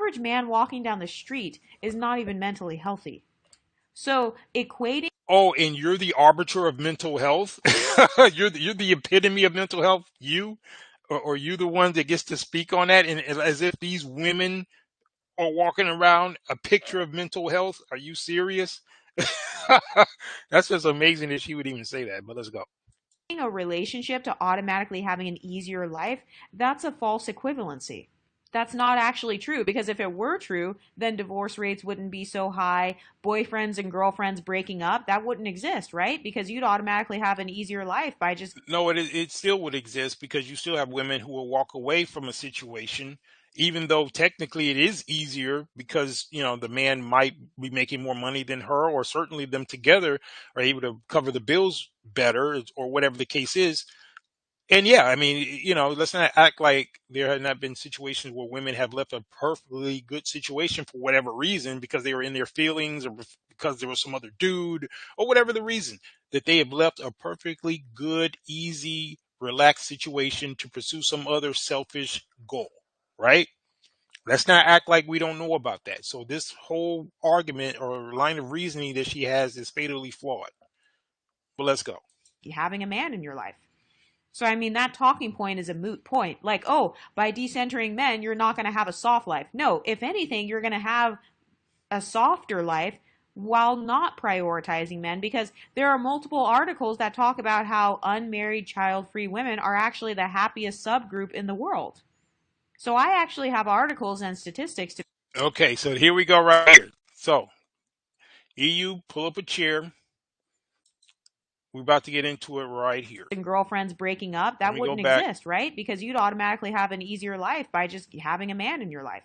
average man walking down the street is not even mentally healthy. So equating Oh, and you're the arbiter of mental health? You're the epitome of mental health? Or you the one that gets to speak on that? And as if these women are walking around a picture of mental health? Are you serious? That's just amazing that she would even say that, but let's go. a relationship to automatically having an easier life, that's a false equivalency. That's not actually true, because if it were true, then divorce rates wouldn't be so high. Boyfriends and girlfriends breaking up, that wouldn't exist, right? Because you'd automatically have an easier life by just No, it still would exist because you still have women who will walk away from a situation, even though technically it is easier because, the man might be making more money than her, or certainly them together are able to cover the bills better, or whatever the case is. And yeah, I mean, let's not act like there have not been situations where women have left a perfectly good situation for whatever reason, because they were in their feelings, or because there was some other dude, or whatever the reason, that they have left a perfectly good, easy, relaxed situation to pursue some other selfish goal, right? Let's not act like we don't know about that. So this whole argument or line of reasoning that she has is fatally flawed. But let's go. having a man in your life. So, I mean, that talking point is a moot point. Like, oh, by decentering men, you're not going to have a soft life. No, if anything, you're going to have a softer life while not prioritizing men, because there are multiple articles that talk about how unmarried child free women are actually the happiest subgroup in the world. So I actually have articles and statistics to Okay, so here we go right here. So EU, pull up a chair. We're about to get into it right here. and girlfriends breaking up, Let that me go wouldn't back. exist, right? Because you'd automatically have an easier life by just having a man in your life.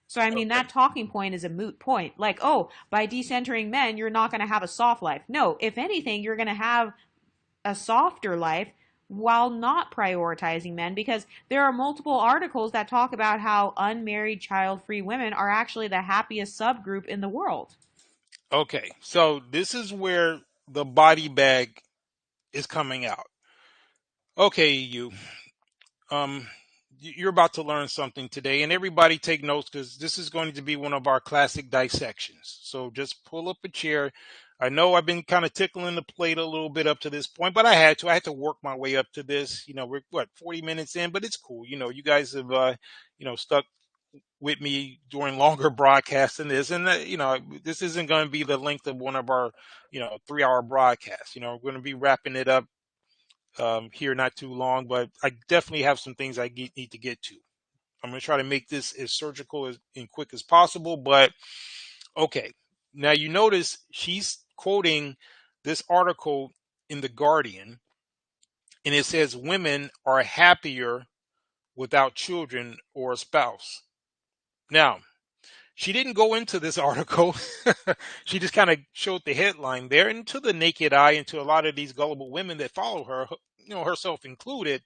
So, I mean, Okay. that talking point is a moot point. Like, oh, by decentering men, you're not going to have a soft life. No, if anything, you're going to have a softer life while not prioritizing men, because there are multiple articles that talk about how unmarried child free women are actually the happiest subgroup in the world. Okay. So this is where the body bag is coming out. Okay, you. Um, you're about to learn something today, and everybody take notes because this is going to be one of our classic dissections. So just pull up a chair. I know I've been kind of tickling the plate a little bit up to this point, but I had to. I had to work my way up to this. We're what 40 minutes in, but it's cool. You guys have stuck with me during longer broadcasts than this, and this isn't going to be the length of one of our 3-hour broadcasts. We're going to be wrapping it up here not too long, but I definitely have some things I need to get to. I'm going to try to make this as surgical and quick as possible, but okay. Now you notice she's quoting this article in The Guardian, and it says women are happier without children or a spouse. Now, she didn't go into this article. She just kind of showed the headline there, and to the naked eye, and to a lot of these gullible women that follow her, herself included,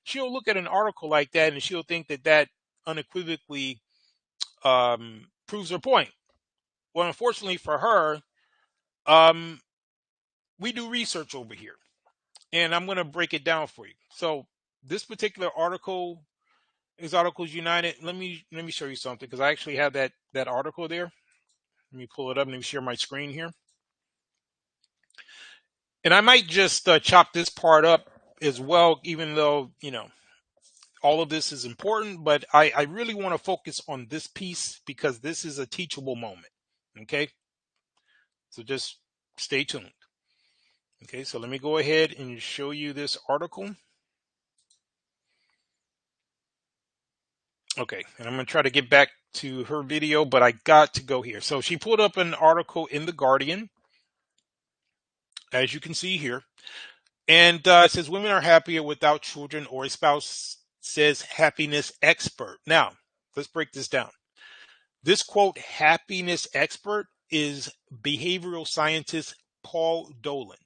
she'll look at an article like that and she'll think that that unequivocally proves her point. Well, unfortunately for her, um, we do research over here, and I'm going to break it down for you. So this particular article is Articles United. Let me show you something, because I actually have that article there. Let me pull it up. Let me share my screen here. And I might just chop this part up as well, even though, all of this is important, but I really want to focus on this piece because this is a teachable moment. Okay. So just stay tuned. Okay. So let me go ahead and show you this article. Okay. And I'm going to try to get back to her video, but I got to go here. So she pulled up an article in The Guardian, as you can see here. And it says women are happier without children or a spouse, says happiness expert. Now, let's break this down. This quote, happiness expert, is behavioral scientist Paul Dolan.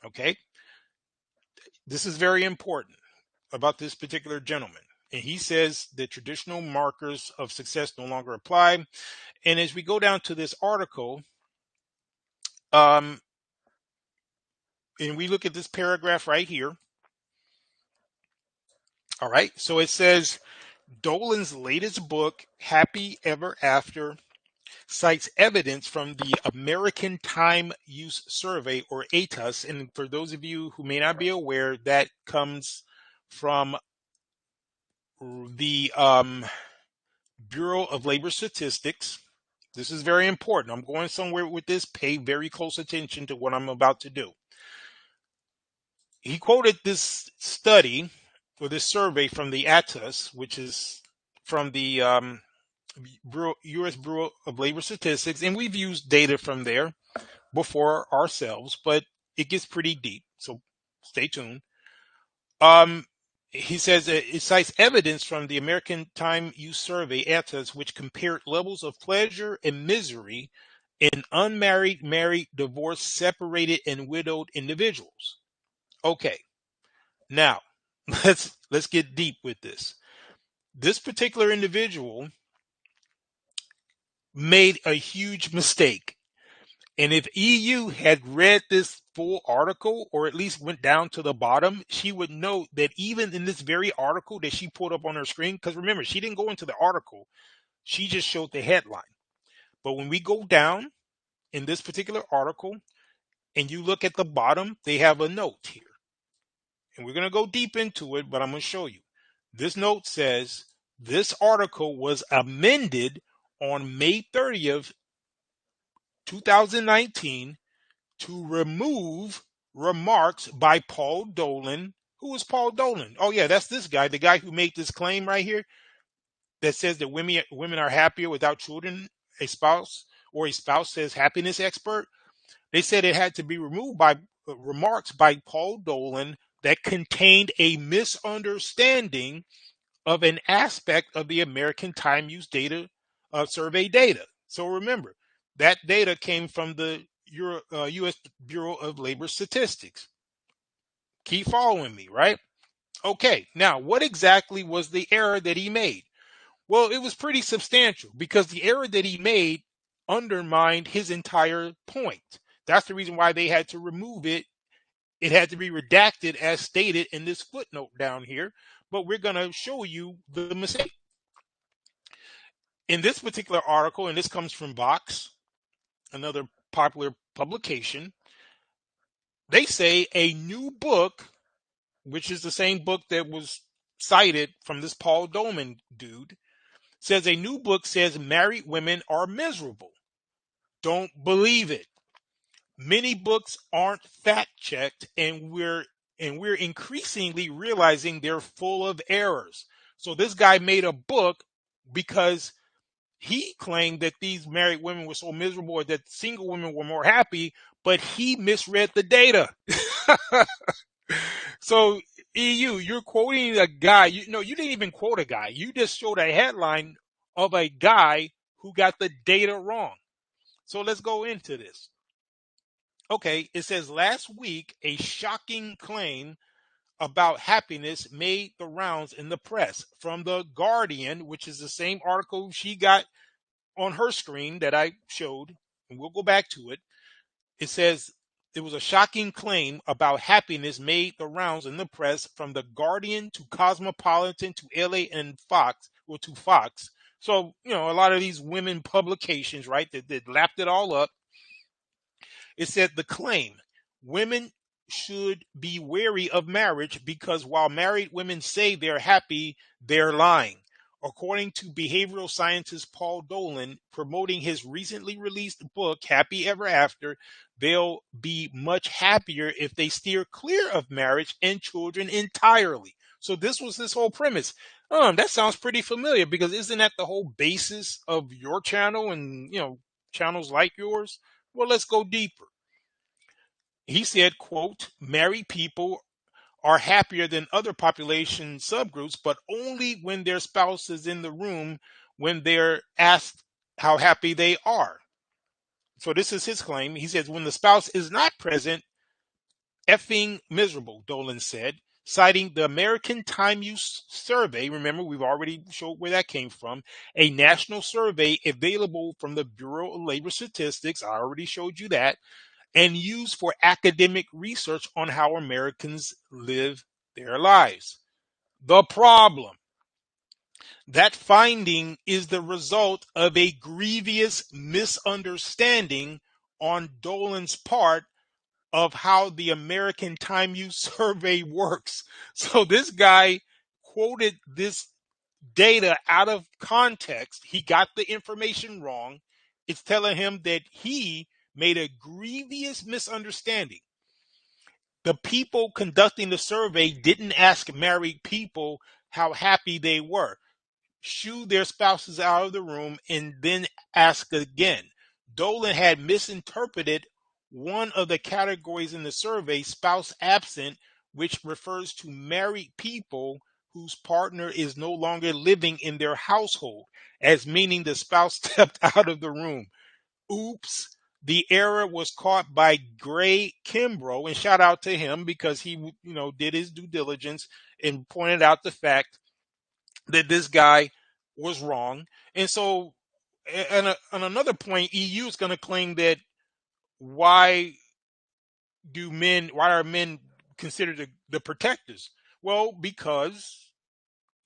Okay. This is very important about this particular gentleman. And he says the traditional markers of success no longer apply. And as we go down to this article, and we look at this paragraph right here. All right. So it says Dolan's latest book, Happy Ever After, cites evidence from the American Time Use Survey, or ATUS. And for those of you who may not be aware, that comes from the Bureau of Labor Statistics. This is very important. I'm going somewhere with this. Pay very close attention to what I'm about to do. He quoted this study or this survey from the ATUS, which is from the U.S. Bureau of Labor Statistics, and we've used data from there before ourselves, but it gets pretty deep, so stay tuned. He says it cites evidence from the American Time Use Survey, ATUS, which compared levels of pleasure and misery in unmarried, married, divorced, separated, and widowed individuals. Okay, now let's get deep with this. This particular individual made a huge mistake. And if EU had read this full article, or at least went down to the bottom, she would note that even in this very article that she pulled up on her screen, because remember, she didn't go into the article, she just showed the headline. But when we go down in this particular article and you look at the bottom, they have a note here. And we're going to go deep into it, but I'm going to show you. This note says this article was amended on May 30th, 2019 to remove remarks by Paul Dolan. Who is Paul Dolan? Oh yeah, that's this guy, the guy who made this claim right here that says that women are happier without children, a spouse says happiness expert. They said it had to be removed by remarks by Paul Dolan that contained a misunderstanding of an aspect of the American Time Use data survey data. So remember, that data came from the U.S. Bureau of Labor Statistics. Keep following me, right? Okay, now what exactly was the error that he made? Well, it was pretty substantial because the error that he made undermined his entire point. That's the reason why they had to remove it. It had to be redacted as stated in this footnote down here, but we're going to show you the mistake. In this particular article, and this comes from Vox, another popular publication, they say a new book, which is the same book that was cited from this Paul Doman dude, says a new book says married women are miserable. Don't believe it. Many books aren't fact checked, and we're increasingly realizing they're full of errors. So this guy made a book because he claimed that these married women were so miserable, or that single women were more happy, but he misread the data. So EU, you're quoting a guy. You didn't even quote a guy. You just showed a headline of a guy who got the data wrong. So let's go into this. Okay, it says last week a shocking claim about happiness made the rounds in the press from The Guardian, which is the same article she got on her screen that I showed, and we'll go back to it. It says there was a shocking claim about happiness made the rounds in the press from The Guardian to Cosmopolitan to LA and Fox, or to Fox. So, a lot of these women publications, right, that lapped it all up. It said the claim, women should be wary of marriage because while married women say they're happy, they're lying. According to behavioral scientist Paul Dolan, promoting his recently released book, Happy Ever After, they'll be much happier if they steer clear of marriage and children entirely. So this was this whole premise. That sounds pretty familiar, because isn't that the whole basis of your channel and, channels like yours? Well, let's go deeper. He said, quote, married people are happier than other population subgroups, but only when their spouse is in the room when they're asked how happy they are. So this is his claim. He says, when the spouse is not present, effing miserable, Dolan said, citing the American Time Use Survey. Remember, we've already showed where that came from. A national survey available from the Bureau of Labor Statistics. I already showed you that. And used for academic research on how Americans live their lives. The problem, That finding is the result of a grievous misunderstanding on Dolan's part of how the American Time Use Survey works. So this guy quoted this data out of context. He got the information wrong. It's telling him that he made a grievous misunderstanding. The people conducting the survey didn't ask married people how happy they were. Shoo their spouses out of the room and then ask again. Dolan had misinterpreted one of the categories in the survey, spouse absent, which refers to married people whose partner is no longer living in their household, as meaning the spouse stepped out of the room. Oops. The error was caught by Gray Kimbrough, and shout out to him because he, did his due diligence and pointed out the fact that this guy was wrong. And so, on another point, EU is going to claim that why why are men considered the protectors? Well, because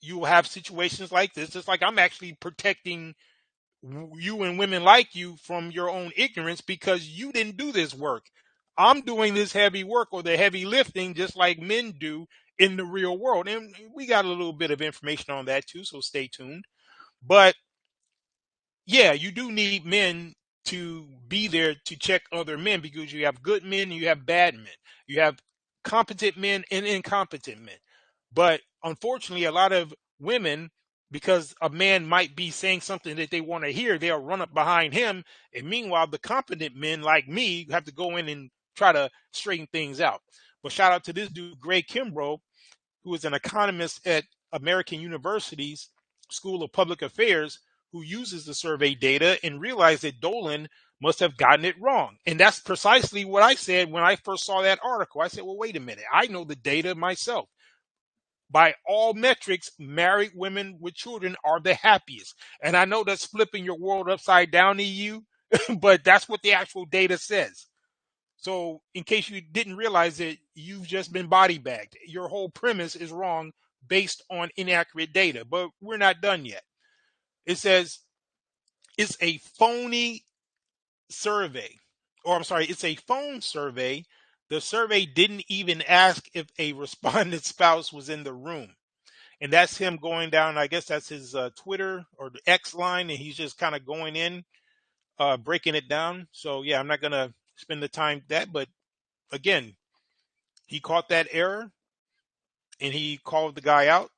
you have situations like this. It's like I'm actually protecting you and women like you from your own ignorance because you didn't do this work. I'm doing this heavy work or the heavy lifting just like men do in the real world. And we got a little bit of information on that too, so stay tuned. But yeah, you do need men to be there to check other men because you have good men and you have bad men. You have competent men and incompetent men. But unfortunately, a lot of women, because a man might be saying something that they want to hear, they'll run up behind him. And meanwhile, the competent men like me have to go in and try to straighten things out. But shout out to this dude, Gray Kimbrough, who is an economist at American University's School of Public Affairs, who uses the survey data and realized that Dolan must have gotten it wrong. And that's precisely what I said when I first saw that article. I said, well, wait a minute. I know the data myself. By all metrics, married women with children are the happiest. And I know that's flipping your world upside down, EU, but that's what the actual data says. So, in case you didn't realize it, you've just been body bagged. Your whole premise is wrong based on inaccurate data, but we're not done yet. It says it's a phony survey, or I'm sorry, it's a phone survey. The survey didn't even ask if a respondent spouse was in the room. And that's him going down, I guess that's his Twitter or the X line, and he's just kind of going in, breaking it down. So, yeah, I'm not going to spend the time that, but again, he caught that error and he called the guy out.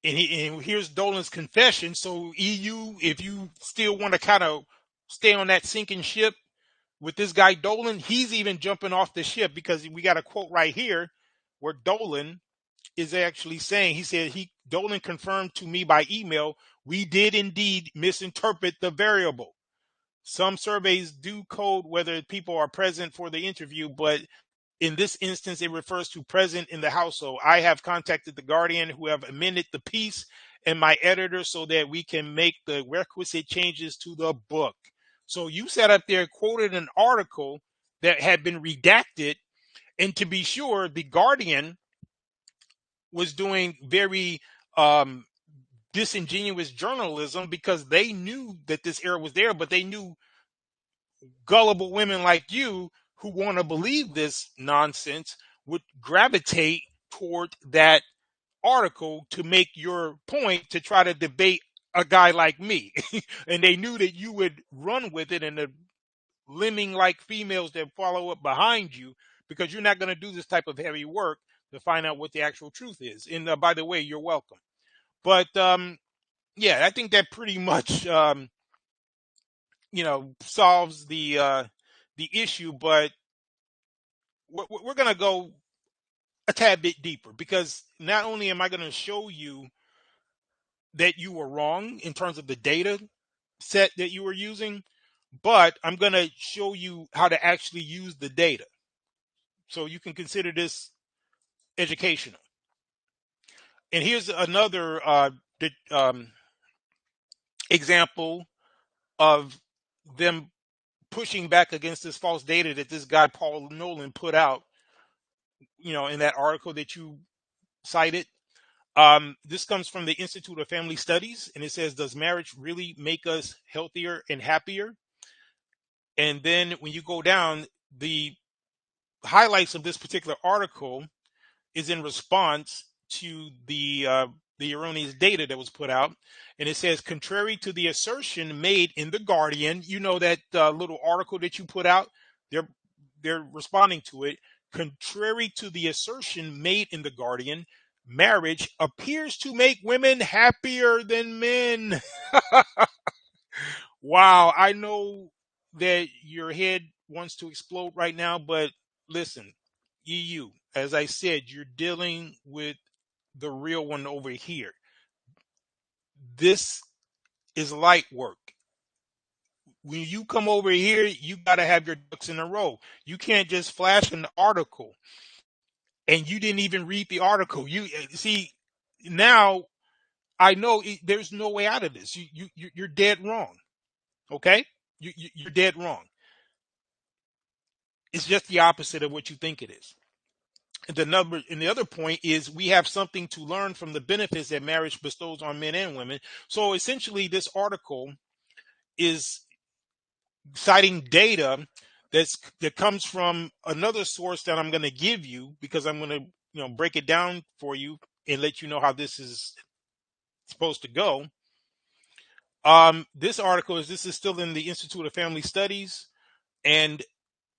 And here's Dolan's confession. So EU, if you still want to kind of stay on that sinking ship with this guy Dolan, he's even jumping off the ship because we got a quote right here where Dolan is actually saying, he said, Dolan confirmed to me by email, we did indeed misinterpret the variable. Some surveys do code whether people are present for the interview, but in this instance, it refers to present in the household. I have contacted the Guardian who have amended the piece and my editor so that we can make the requisite changes to the book. So you sat up there, quoted an article that had been redacted. And to be sure, the Guardian was doing very disingenuous journalism because they knew that this error was there, but they knew gullible women like you who want to believe this nonsense would gravitate toward that article to make your point to try to debate a guy like me. And they knew that you would run with it and the lemming like females that follow up behind you because you're not going to do this type of heavy work to find out what the actual truth is. And by the way, you're welcome. But yeah, I think that pretty much solves the issue. But we're going to go a tad bit deeper because not only am I going to show you that you were wrong in terms of the data set that you were using, but I'm going to show you how to actually use the data. So you can consider this educational. And here's another example of them pushing back against this false data that this guy Paul Nolan put out, in that article that you cited. This comes from the Institute of Family Studies, and it says, does marriage really make us healthier and happier? And then when you go down, the highlights of this particular article is in response to the erroneous data that was put out, and it says, contrary to the assertion made in the Guardian, you know, that little article that you put out, they're responding to it. Contrary to the assertion made in the Guardian, marriage appears to make women happier than men. Wow, I know that your head wants to explode right now, but listen, EU, as I said, you're dealing with the real one over here. This is light work. When you come over here, you got to have your ducks in a row. You can't just flash an article and you didn't even read the article. You see, now I know there's no way out of this. You're dead wrong. Okay, you're dead wrong. It's just the opposite of what you think it is. And the other point is, we have something to learn from the benefits that marriage bestows on men and women. So essentially, this article is citing data that comes from another source that I'm going to give you, because I'm going to break it down for you and let you know how this is supposed to go. This is still in the Institute of Family Studies, and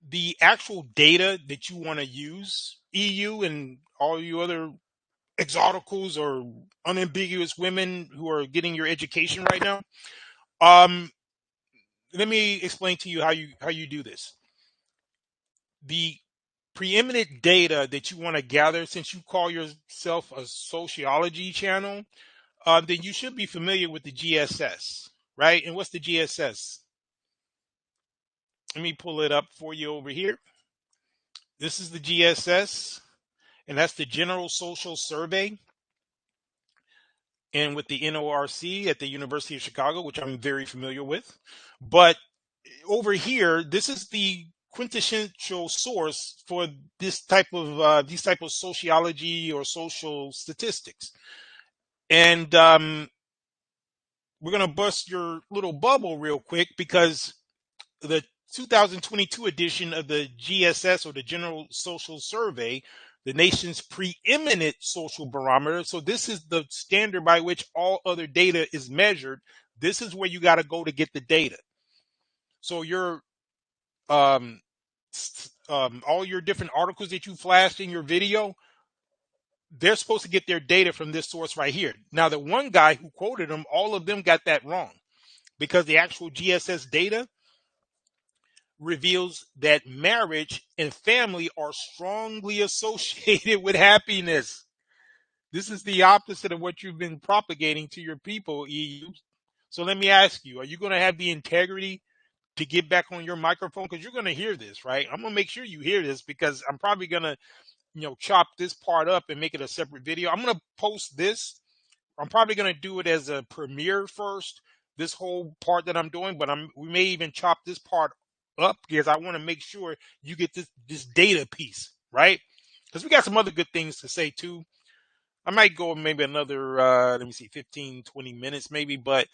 the actual data that you want to use, EU and all you other exoticals or unambiguous women who are getting your education right now. Let me explain to you how you do this. The preeminent data that you want to gather, since you call yourself a sociology channel, then you should be familiar with the GSS, right? And what's the GSS? Let me pull it up for you over here. This is the GSS, and that's the General Social Survey, and with the NORC at the University of Chicago, which I'm very familiar with. But over here, this is the quintessential source for these type of sociology or social statistics. And we're gonna bust your little bubble real quick, because the 2022 edition of the GSS, or the General Social Survey, the nation's preeminent social barometer. So this is the standard by which all other data is measured. This is where you got to go to get the data. So your all your different articles that you flashed in your video, they're supposed to get their data from this source right here. Now, the one guy who quoted them, all of them got that wrong, because the actual GSS data reveals that marriage and family are strongly associated with happiness. This is the opposite of what you've been propagating to your people, EU. So let me ask you, are you going to have the integrity to get back on your microphone? Because you're going to hear this, right? I'm going to make sure you hear this, because I'm probably going to, chop this part up and make it a separate video. I'm going to post this. I'm probably going to do it as a premiere first, this whole part that I'm doing, but we may even chop this part up, because I want to make sure you get this data piece, right? Because we got some other good things to say too. I might go maybe another, let me see, 15, 20 minutes maybe, but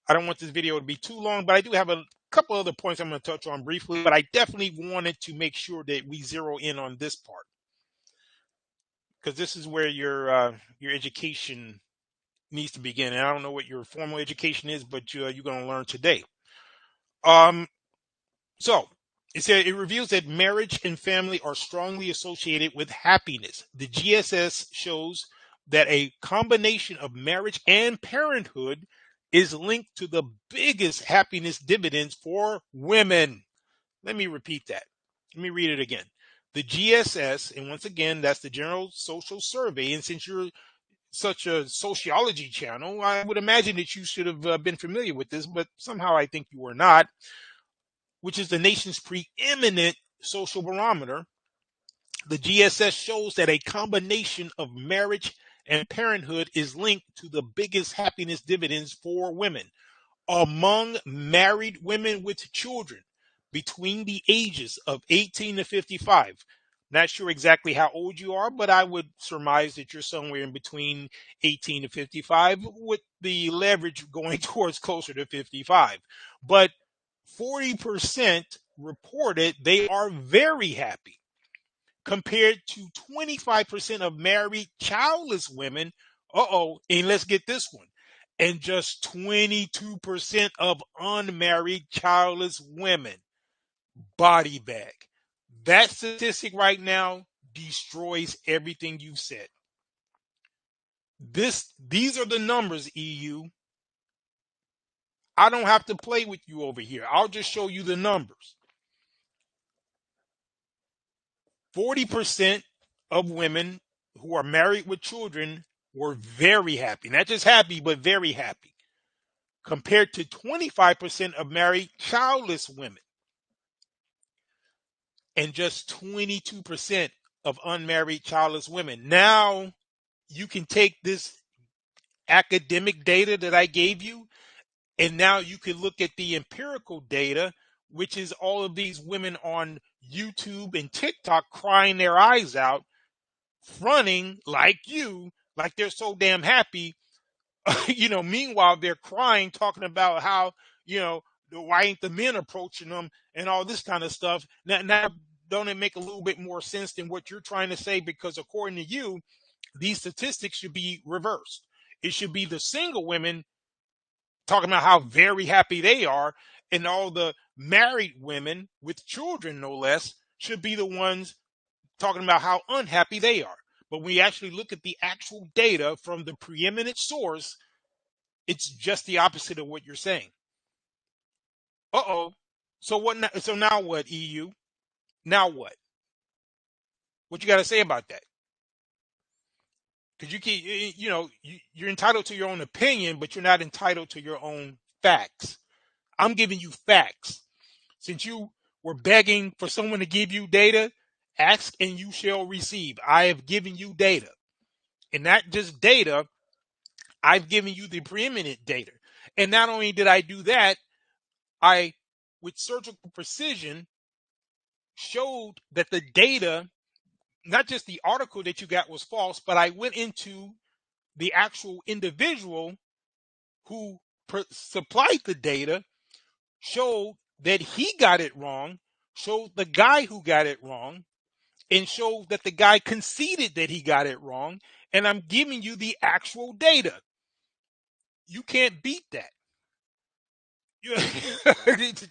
I don't want this video to be too long. But I do have a couple other points I'm going to touch on briefly, but I definitely wanted to make sure that we zero in on this part, because this is where your education needs to begin. And I don't know what your formal education is, but you're going to learn today. So it said it reveals that marriage and family are strongly associated with happiness. The GSS shows that a combination of marriage and parenthood is linked to the biggest happiness dividends for women. Let me repeat that. Let me read it again. The GSS, and once again, that's the General Social Survey. And since you're such a sociology channel, I would imagine that you should have been familiar with this, but somehow I think you were not, which is the nation's preeminent social barometer. The GSS shows that a combination of marriage and parenthood is linked to the biggest happiness dividends for women. Among married women with children between the ages of 18 to 55, Not sure exactly how old you are, but I would surmise that you're somewhere in between 18 to 55, with the leverage going towards closer to 55. But 40% reported they are very happy, compared to 25% of married childless women. And let's get this one. And just 22% of unmarried childless women. Body bag. That statistic right now destroys everything you've said. These are the numbers, EU. I don't have to play with you over here. I'll just show you the numbers. 40% of women who are married with children were very happy. Not just happy, but very happy. Compared to 25% of married childless women and just 22% of unmarried childless women. Now you can take this academic data that I gave you, and now you can look at the empirical data, which is all of these women on YouTube and TikTok crying their eyes out, fronting like you, like they're so damn happy. Meanwhile, they're crying, talking about how, why ain't the men approaching them and all this kind of stuff. Now, don't it make a little bit more sense than what you're trying to say? Because according to you, these statistics should be reversed. It should be the single women talking about how very happy they are, and all the married women with children, no less, should be the ones talking about how unhappy they are. But when you actually look at the actual data from the preeminent source, it's just the opposite of what you're saying. So what? So now what? EU? Now what? What you got to say about that? Because you're entitled to your own opinion, but you're not entitled to your own facts. I'm giving you facts. Since you were begging for someone to give you data, ask and you shall receive. I have given you data. And not just data, I've given you the preeminent data. And not only did I do that, I, with surgical precision, showed that the data, not just the article that you got was false, but I went into the actual individual who supplied the data, showed that he got it wrong, showed the guy who got it wrong, and showed that the guy conceded that he got it wrong. And I'm giving you the actual data. You can't beat that.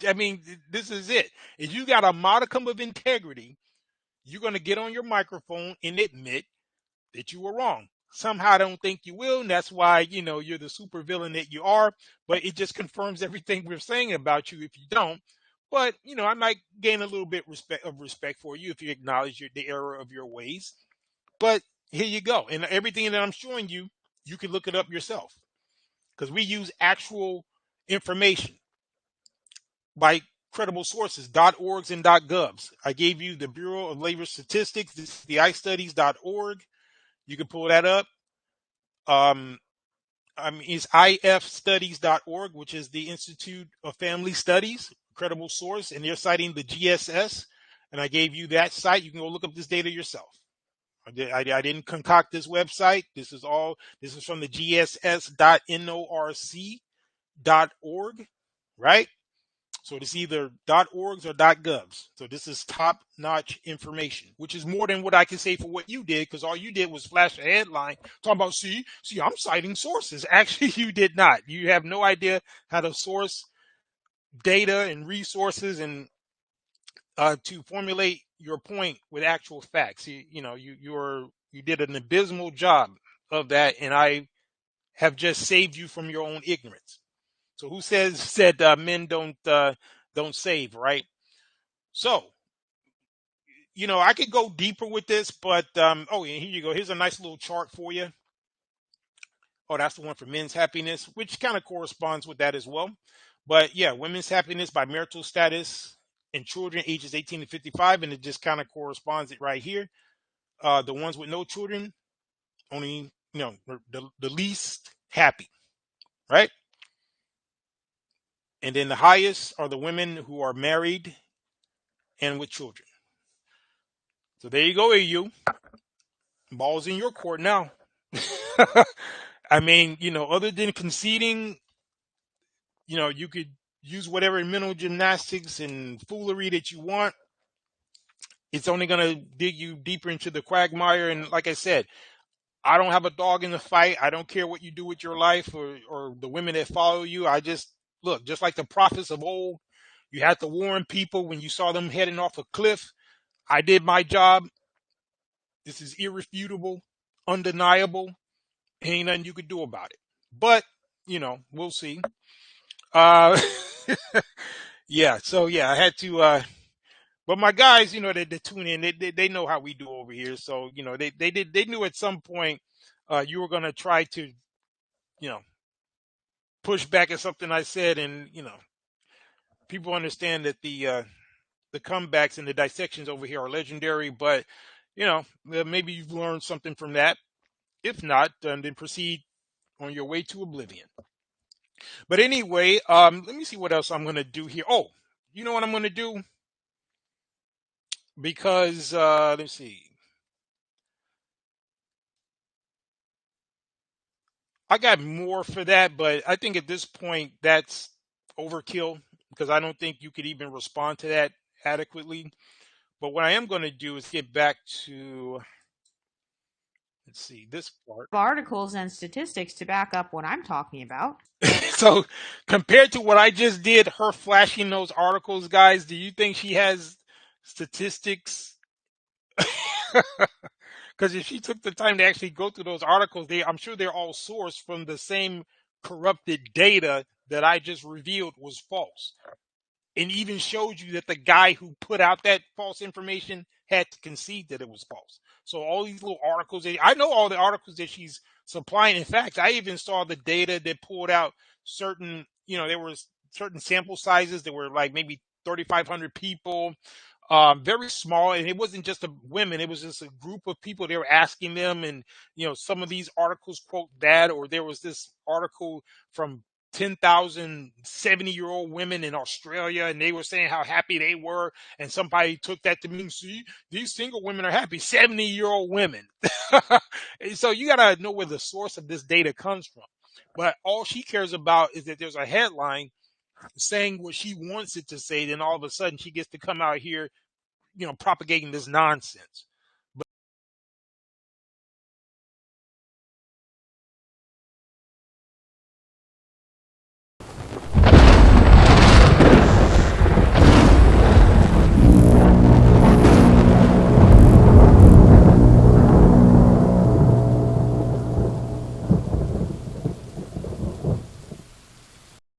I mean, this is it. If you got a modicum of integrity, you're going to get on your microphone and admit that you were wrong. Somehow I don't think you will, and that's why, you're the super villain that you are, but it just confirms everything we're saying about you if you don't. But, I might gain a little bit of respect for you if you acknowledge the error of your ways. But here you go. And everything that I'm showing you, you can look it up yourself, because we use actual information by credible sources, .orgs and .govs. I gave you the Bureau of Labor Statistics, this is the istudies.org. You can pull that up. It's ifstudies.org, which is the Institute of Family Studies, credible source, and they're citing the GSS. And I gave you that site. You can go look up this data yourself. I didn't concoct this website. This is from the gss.norc.org, right? So it's either .orgs or .govs. So this is top-notch information, which is more than what I can say for what you did, because all you did was flash a headline talking about, see, I'm citing sources. Actually, you did not. You have no idea how to source data and resources and to formulate your point with actual facts. You did an abysmal job of that, and I have just saved you from your own ignorance. So who said men don't save, right? So, I could go deeper with this, but and here you go. Here's a nice little chart for you. Oh, that's the one for men's happiness, which kind of corresponds with that as well. But yeah, women's happiness by marital status and children ages 18 to 55, and it just kind of corresponds it right here. The ones with no children, only, the least happy, right? And then the highest are the women who are married and with children. So there you go, EU. Ball's in your court now. I mean, other than conceding, you could use whatever mental gymnastics and foolery that you want. It's only going to dig you deeper into the quagmire. And like I said, I don't have a dog in the fight. I don't care what you do with your life or the women that follow you. I just look, just like the prophets of old, you had to warn people when you saw them heading off a cliff. I did my job. This is irrefutable, undeniable. Ain't nothing you could do about it. But, we'll see. Uh, yeah, so yeah, I had to, but my guys, they tune in. They know how we do over here. So, they knew at some point you were going to try to, you know, push back at something I said. And, people understand that the comebacks and the dissections over here are legendary. But, maybe you've learned something from that. If not, then proceed on your way to oblivion. But anyway, let me see what else I'm going to do here. Oh, you know what I'm going to do? Because, let's see. I got more for that, but I think at this point that's overkill because I don't think you could even respond to that adequately. But what I am going to do is get back to, let's see, this part. Articles and statistics to back up what I'm talking about. So compared to what I just did, her flashing those articles, guys, do you think she has statistics? Because if she took the time to actually go through those articles, I'm sure they're all sourced from the same corrupted data that I just revealed was false. And even showed you that the guy who put out that false information had to concede that it was false. So all these little articles, I know all the articles that she's supplying. In fact, I even saw the data that pulled out certain, there was certain sample sizes that were like maybe 3,500 people, very small, and it wasn't just the women; it was just a group of people. They were asking them, and some of these articles quote that, or there was this article from 10,000 70-year-old women in Australia, and they were saying how happy they were, and somebody took that to mean, see, these single women are happy, 70-year-old women. So you got to know where the source of this data comes from. But all she cares about is that there's a headline saying what she wants it to say, then all of a sudden she gets to come out here, propagating this nonsense.